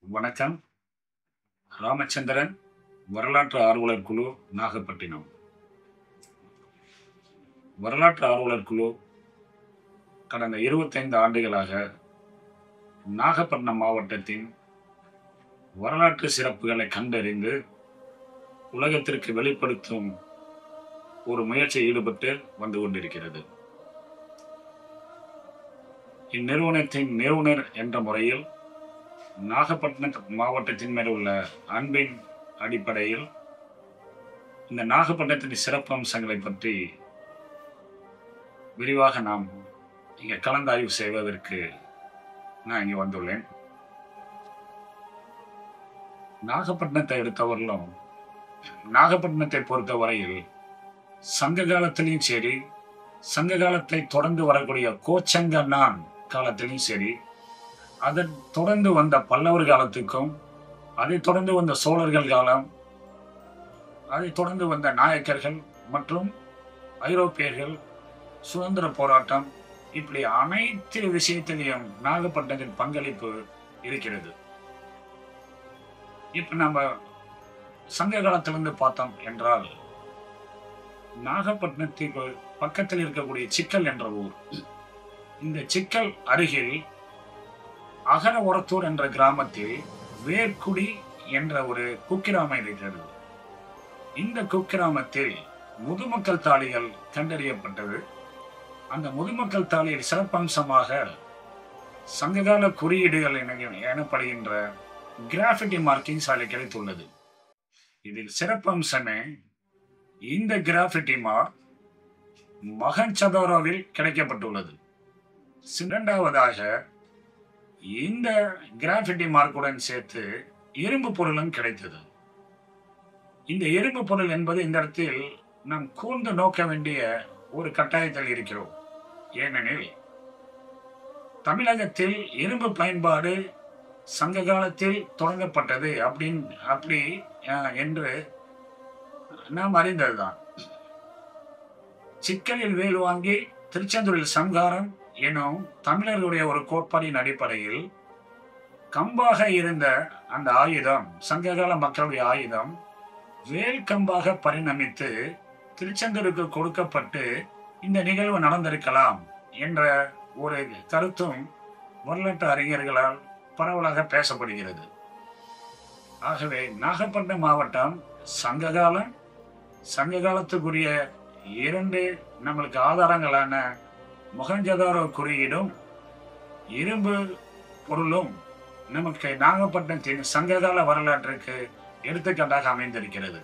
வணக்கம். ராமச்சந்திரன், வரலாற்று ஆர்வலர் குழு, நாகப்பட்டினம். வரலாற்று ஆர்வலர் குழு கடந்த 25 ஆண்டுகளாக நாகப்பட்டினம் மாவட்டத்தின் வரலாற்று சிறப்புகளை கண்டறிந்து உலகத்திற்கு வெளிப்படுத்தும் ஒரு முயற்சியில் ஈடுபட்டு வந்து கொண்டிருக்கிறது. இந்நிறுவனத்தின் நிறுவனர் என்ற முறையில் நாகப்பட்டினம் மாவட்டத்தின் மேல் உள்ள அன்பின் அடிப்படையில் இந்த நாகப்பட்டினத்தின் சிறப்பு அம்சங்களை பற்றி விரிவாக நாம் இங்கே கலந்தாய்வு செய்வதற்கு நான் இங்கே வந்துள்ளேன். நாகப்பட்டினத்தை எடுத்தவர்களும் நாகப்பட்டினத்தை பொறுத்தவரையில் சங்க காலத்திலையும் சரி, சங்க காலத்தை தொடர்ந்து வரக்கூடிய கோச்சங்கண்ணான் காலத்திலையும் சரி, அதை தொடர்ந்து வந்த பல்லவர் காலத்துக்கும், அதை தொடர்ந்து வந்த சோழர்கள் காலம், அதை தொடர்ந்து வந்த நாயக்கர்கள் மற்றும் ஐரோப்பியர்கள், சுதந்திர போராட்டம், இப்படி அனைத்து விஷயத்திலையும் நாகப்பட்டினத்தின் பங்களிப்பு இருக்கிறது. இப்ப நம்ம சங்க காலத்திலிருந்து பார்த்தோம் என்றால், நாகப்பட்டினத்துக்கு பக்கத்தில் இருக்கக்கூடிய சிக்கல் என்ற ஊர், இந்த சிக்கல் அருகில் அகர ஒரத்தூர் என்ற கிராமத்தில் வேர்க்குடி என்ற ஒரு குக்கிராமம் இருக்கிறது. இந்த குக்கிராமத்தில் முதுமக்கள் தாளிகள் கண்டறியப்பட்டது. அந்த முதுமக்கள் தாளியில் சிறப்பம்சமாக சங்ககால குறியீடுகள் எனப்படுகின்ற கிராஃபிட்டி மார்க்கிங்ஸ் அதில் கிடைத்துள்ளது. இதில் சிறப்பம்சமே இந்த கிராஃபிட்டி மார்க் மொஹஞ்சதாரோவில் கிடைக்கப்பட்டுள்ளது. இரண்டாவதாக இந்த கிராஃபிட்டி மார்க்குடன் சேர்த்து இரும்பு பொருளும் கிடைத்தது. இந்த இரும்பு பொருள் என்பது இந்த இடத்தில் நாம் கூர்ந்து நோக்க வேண்டிய ஒரு கட்டாயத்தில் இருக்கிறோம். ஏனெனில் தமிழகத்தில் இரும்பு பயன்பாடு சங்க காலத்தில் தொடங்கப்பட்டது அப்படி என்று நாம் அறிந்ததுதான். சிக்கலில் வேல் வாங்கி திருச்செந்தூரில் சங்காரம் எனும் தமிழர்களுடைய ஒரு கோட்பாடின் அடிப்படையில் கம்பாக இருந்த அந்த ஆயுதம், சங்ககால மக்களுடைய ஆயுதம், வேல் கம்பாக பரிணமித்து திருச்செந்தூருக்கு கொடுக்கப்பட்டு இந்த நிகழ்வு நடந்திருக்கலாம் என்ற ஒரு கருத்தும் வரலாற்று அறிஞர்களால் பரவலாக பேசப்படுகிறது. ஆகவே நாகப்பட்டினம் மாவட்டம் சங்க காலத்துக்குரிய 2 நம்மளுக்கு ஆதாரங்களான மொஹஞ்சதாரோ குறியீடும் இரும்பு பொருளும் நமக்கு நாகப்பட்டினத்தின் சங்ககால வரலாற்றுக்கு எடுத்துக்காட்டாக அமைந்திருக்கிறது.